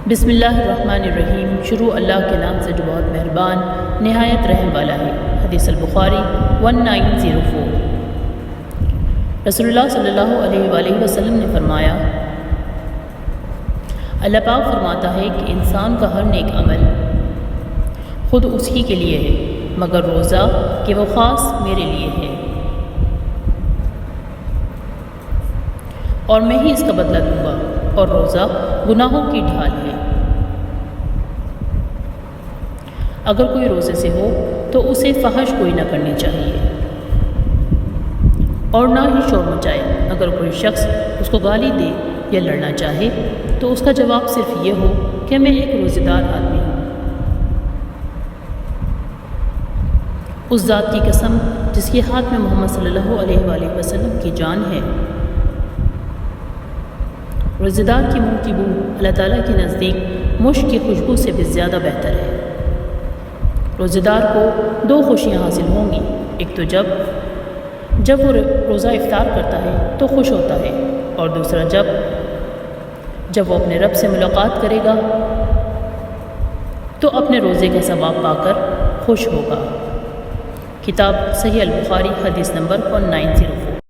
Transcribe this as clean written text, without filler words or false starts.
بسم اللہ الرحمن الرحیم۔ شروع اللہ کے نام سے جو بہت مہربان نہایت رحم والا ہے۔ حدیث البخاری 1904۔ رسول اللہ صلی اللہ علیہ وآلہ وسلم نے فرمایا، اللہ پاک فرماتا ہے کہ انسان کا ہر نیک عمل خود اسی کے لیے ہے مگر روزہ کہ وہ خاص میرے لیے ہے اور میں ہی اس کا بدلہ دوں گا، اور روزہ گناہوں کی ڈھال ہے۔ اگر کوئی روزے سے ہو تو اسے فحش کوئی نہ کرنی چاہیے اور نہ ہی شور مچائے۔ اگر کوئی شخص اس کو گالی دے یا لڑنا چاہے تو اس کا جواب صرف یہ ہو کہ میں ایک روزے دار آدمی ہوں۔ اس ذات کی قسم جس کے ہاتھ میں محمد صلی اللہ علیہ وآلہ وسلم کی جان ہے، روزے دار کی منہ کی بو اللہ تعالیٰ کے نزدیک مشک کی خوشبو سے بھی زیادہ بہتر ہے۔ روزے دار کو دو خوشیاں حاصل ہوں گی، ایک تو جب وہ روزہ افطار کرتا ہے تو خوش ہوتا ہے، اور دوسرا جب وہ اپنے رب سے ملاقات کرے گا تو اپنے روزے کا ثواب پا کر خوش ہوگا۔ کتاب صحیح البخاری حدیث نمبر 1904۔